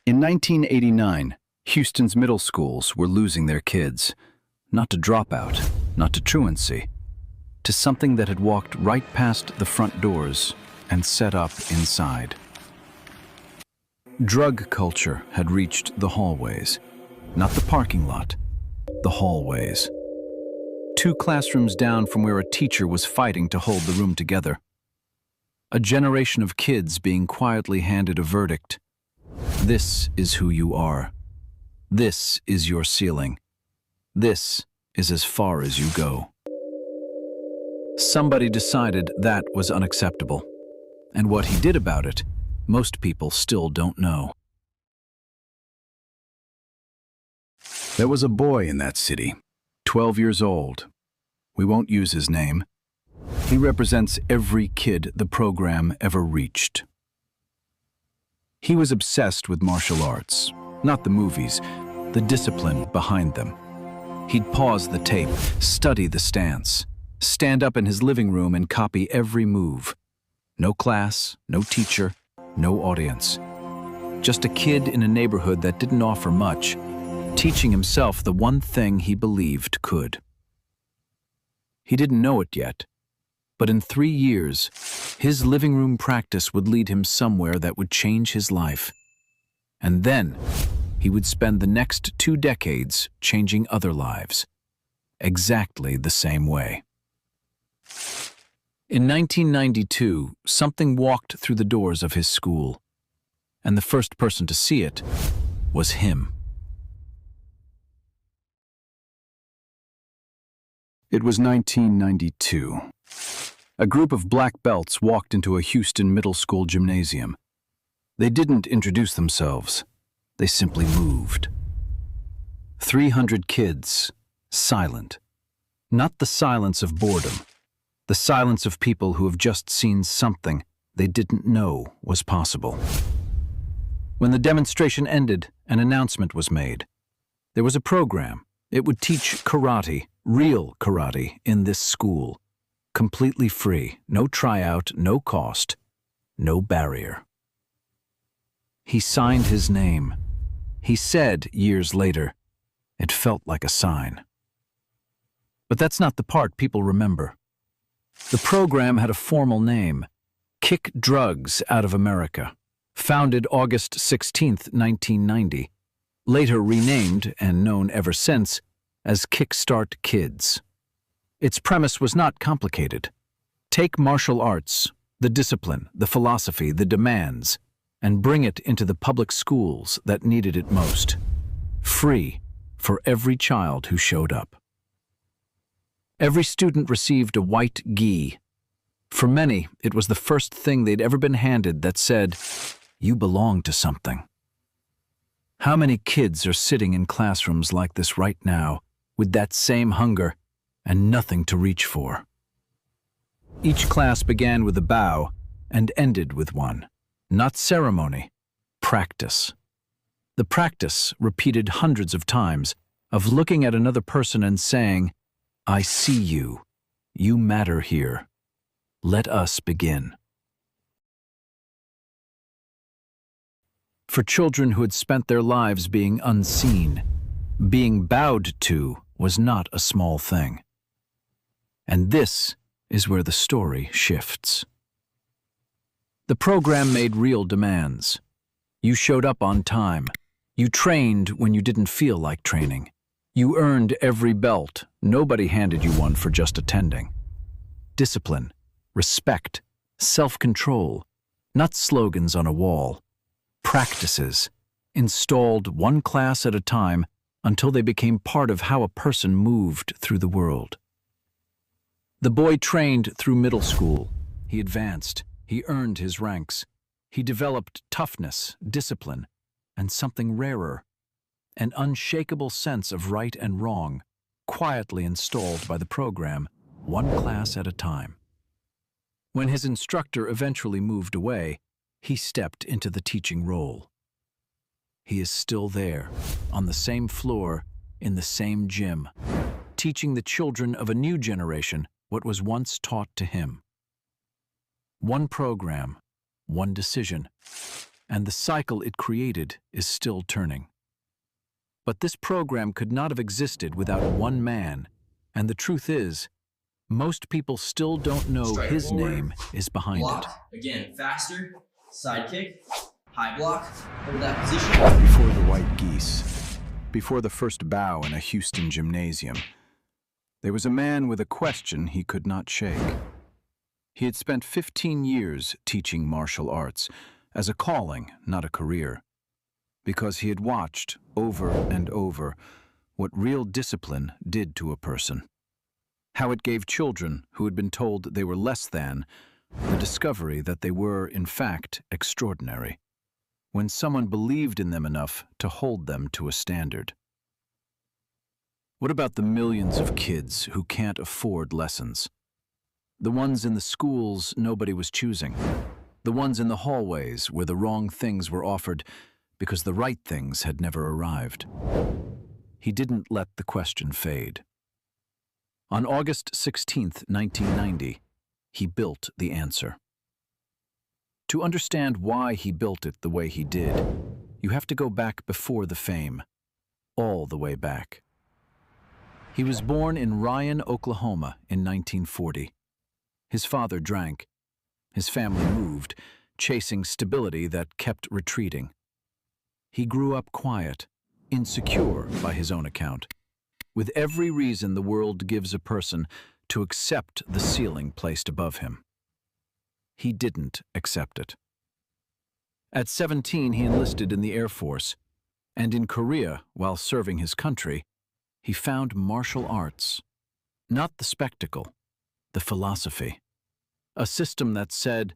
In 1989, Houston's middle schools were losing their kids, not to dropout, not to truancy, to something that had walked right past the front doors and set up inside. Drug culture had reached the hallways, not the parking lot, the hallways. 2 classrooms down from where a teacher was fighting to hold the room together. A generation of kids being quietly handed a verdict. This is who you are. This is your ceiling. This is as far as you go. Somebody decided that was unacceptable. And what he did about it, most people still don't know. There was a boy in that city, 12 years old. We won't use his name. He represents every kid the program ever reached. He was obsessed with martial arts, not the movies, the discipline behind them. He'd pause the tape, study the stance, stand up in his living room and copy every move. No class, no teacher, no audience. Just a kid in a neighborhood that didn't offer much, teaching himself the one thing he believed could. He didn't know it yet, but in 3 years, his living room practice would lead him somewhere that would change his life. And then, he would spend the next 2 decades changing other lives, exactly the same way. In 1992, something walked through the doors of his school, and the first person to see it was him. It was 1992. A group of black belts walked into a Houston middle school gymnasium. They didn't introduce themselves. They simply moved. 300 kids, silent. Not the silence of boredom, the silence of people who have just seen something they didn't know was possible. When the demonstration ended, an announcement was made. There was a program. It would teach karate, real karate, in this school. Completely free, no tryout, no cost, no barrier. He signed his name. He said, years later, it felt like a sign. But that's not the part people remember. The program had a formal name, Kick Drugs Out of America, founded August 16, 1990, later renamed and known ever since as Kickstart Kids. Its premise was not complicated. Take martial arts, the discipline, the philosophy, the demands, and bring it into the public schools that needed it most. Free for every child who showed up. Every student received a white gi. For many, it was the first thing they'd ever been handed that said, "You belong to something." How many kids are sitting in classrooms like this right now, with that same hunger and nothing to reach for? Each class began with a bow and ended with one. Not ceremony, practice. The practice, repeated hundreds of times, of looking at another person and saying, "I see you. You matter here. Let us begin." For children who had spent their lives being unseen, being bowed to was not a small thing. And this is where the story shifts. The program made real demands. You showed up on time. You trained when you didn't feel like training. You earned every belt. Nobody handed you one for just attending. Discipline, respect, self-control, not slogans on a wall. Practices, installed one class at a time until they became part of how a person moved through the world. The boy trained through middle school. He advanced. He earned his ranks. He developed toughness, discipline, and something rarer, an unshakable sense of right and wrong, quietly installed by the program, one class at a time. When his instructor eventually moved away, he stepped into the teaching role. He is still there, on the same floor, in the same gym, teaching the children of a new generation what was once taught to him. One program, one decision, and the cycle it created is still turning. But this program could not have existed without one man, and the truth is, most people still don't know Strike his forward, name is behind block. it. Again, faster, side kick, high block, hold that position. Before the white geese, before the first bow in a Houston gymnasium, there was a man with a question he could not shake. He had spent 15 years teaching martial arts, as a calling, not a career, because he had watched, over and over, what real discipline did to a person. How it gave children who had been told they were less than the discovery that they were, in fact, extraordinary, when someone believed in them enough to hold them to a standard. What about the millions of kids who can't afford lessons? The ones in the schools nobody was choosing. The ones in the hallways where the wrong things were offered because the right things had never arrived. He didn't let the question fade. On August 16, 1990, he built the answer. To understand why he built it the way he did, you have to go back before the fame, all the way back. He was born in Ryan, Oklahoma in 1940. His father drank. His family moved, chasing stability that kept retreating. He grew up quiet, insecure by his own account, with every reason the world gives a person to accept the ceiling placed above him. He didn't accept it. At 17, he enlisted in the Air Force, and in Korea, while serving his country, he found martial arts, not the spectacle, the philosophy, a system that said,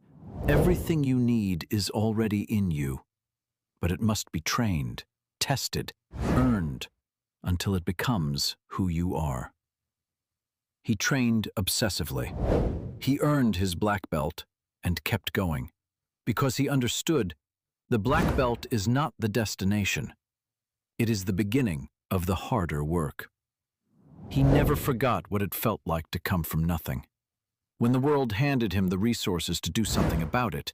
everything you need is already in you, but it must be trained, tested, earned, until it becomes who you are. He trained obsessively. He earned his black belt and kept going, because he understood the black belt is not the destination. It is the beginning of the harder work. He never forgot what it felt like to come from nothing. When the world handed him the resources to do something about it,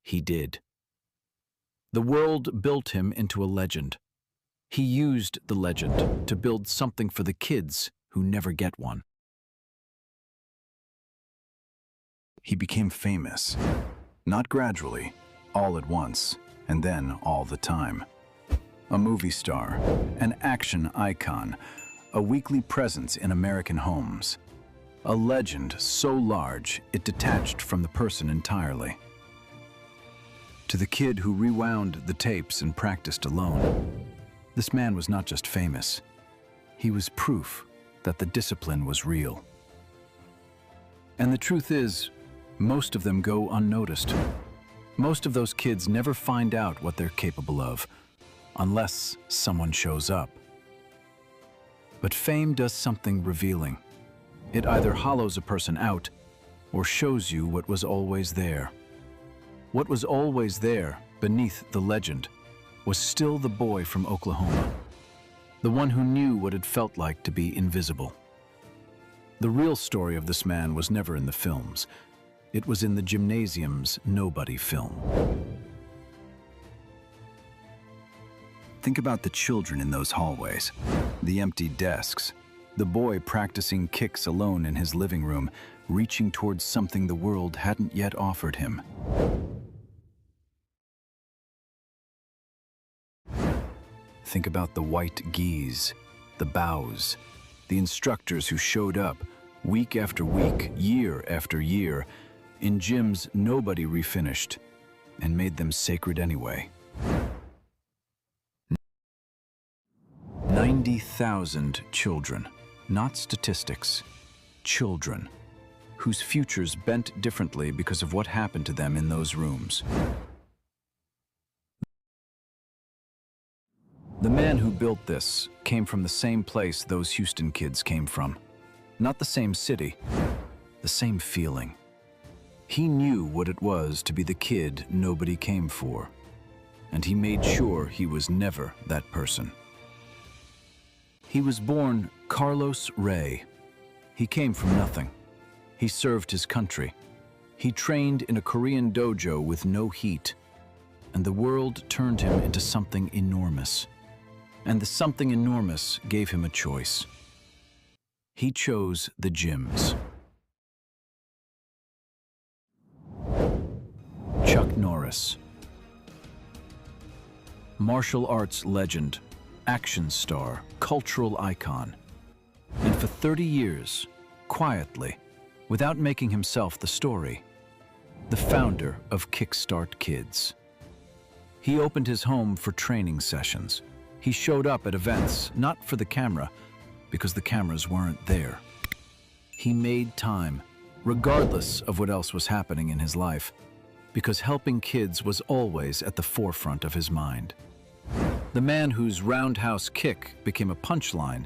he did. The world built him into a legend. He used the legend to build something for the kids who never get one. He became famous, not gradually, all at once, and then all the time. A movie star, an action icon, a weekly presence in American homes. A legend so large it detached from the person entirely. To the kid who rewound the tapes and practiced alone, this man was not just famous. He was proof that the discipline was real. And the truth is, most of them go unnoticed. Most of those kids never find out what they're capable of, unless someone shows up. But fame does something revealing. It either hollows a person out or shows you what was always there. What was always there, beneath the legend, was still the boy from Oklahoma, the one who knew what it felt like to be invisible. The real story of this man was never in the films. It was in the gymnasium's nobody film. Think about the children in those hallways, the empty desks, the boy practicing kicks alone in his living room, reaching towards something the world hadn't yet offered him. Think about the white geese, the bows, the instructors who showed up week after week, year after year, in gyms nobody refinished, and made them sacred anyway. 90,000 children, not statistics, children, whose futures bent differently because of what happened to them in those rooms. The man who built this came from the same place those Houston kids came from. Not the same city, the same feeling. He knew what it was to be the kid nobody came for, and he made sure he was never that person. He was born Carlos Ray. He came from nothing. He served his country. He trained in a Korean dojo with no heat, and the world turned him into something enormous. And the something enormous gave him a choice. He chose the gyms. Chuck Norris. Martial arts legend, action star, cultural icon. And for 30 years, quietly, without making himself the story, the founder of Kickstart Kids. He opened his home for training sessions. He showed up at events, not for the camera, because the cameras weren't there. He made time, regardless of what else was happening in his life, because helping kids was always at the forefront of his mind. The man whose roundhouse kick became a punchline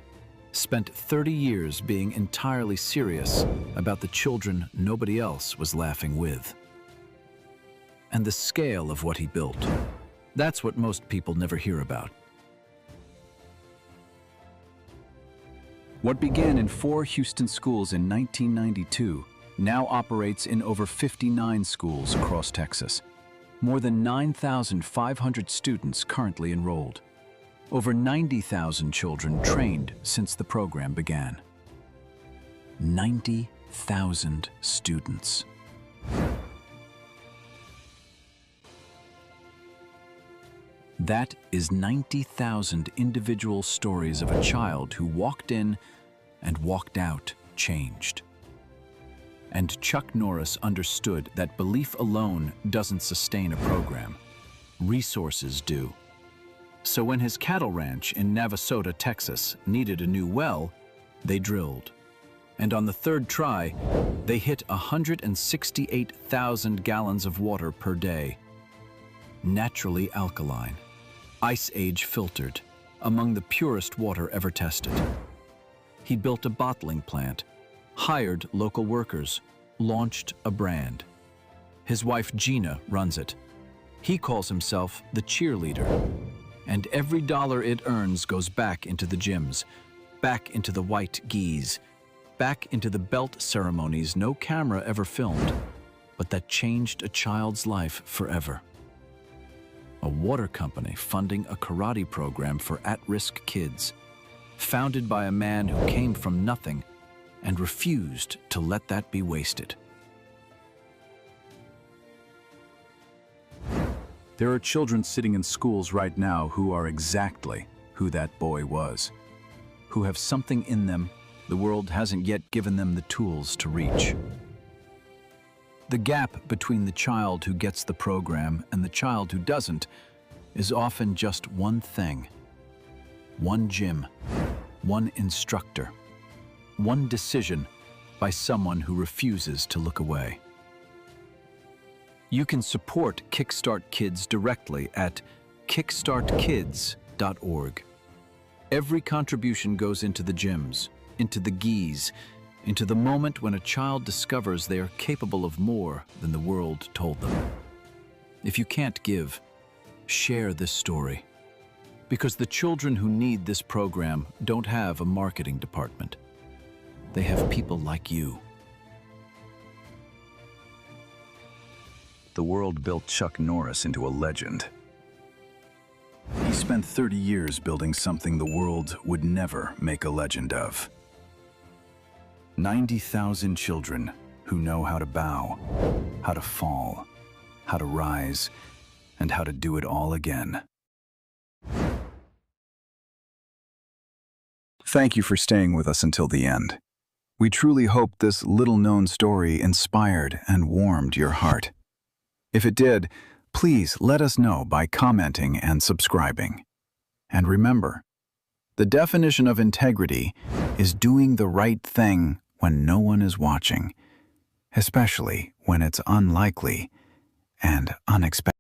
spent 30 years being entirely serious about the children nobody else was laughing with. And the scale of what he built, that's what most people never hear about. What began in 4 Houston schools in 1992 now operates in over 59 schools across Texas. More than 9,500 students currently enrolled. Over 90,000 children trained since the program began. 90,000 students. That is 90,000 individual stories of a child who walked in and walked out changed. And Chuck Norris understood that belief alone doesn't sustain a program. Resources do. So when his cattle ranch in Navasota, Texas, needed a new well, they drilled. And on the 3rd try, they hit 168,000 gallons of water per day. Naturally alkaline, Ice Age filtered, among the purest water ever tested. He built a bottling plant, hired local workers, launched a brand. His wife Gina runs it. He calls himself the cheerleader. And every dollar it earns goes back into the gyms, back into the white geese, back into the belt ceremonies no camera ever filmed, but that changed a child's life forever. A water company funding a karate program for at-risk kids, founded by a man who came from nothing and refused to let that be wasted. There are children sitting in schools right now who are exactly who that boy was, who have something in them the world hasn't yet given them the tools to reach. The gap between the child who gets the program and the child who doesn't is often just one thing. One gym, one instructor, one decision by someone who refuses to look away. You can support Kickstart Kids directly at kickstartkids.org. Every contribution goes into the gyms, into the geese, into the moment when a child discovers they are capable of more than the world told them. If you can't give, share this story. Because the children who need this program don't have a marketing department. They have people like you. The world built Chuck Norris into a legend. He spent 30 years building something the world would never make a legend of. 90,000 children who know how to bow, how to fall, how to rise, and how to do it all again. Thank you for staying with us until the end. We truly hope this little-known story inspired and warmed your heart. If it did, please let us know by commenting and subscribing. And remember, the definition of integrity is doing the right thing when no one is watching, especially when it's unlikely and unexpected.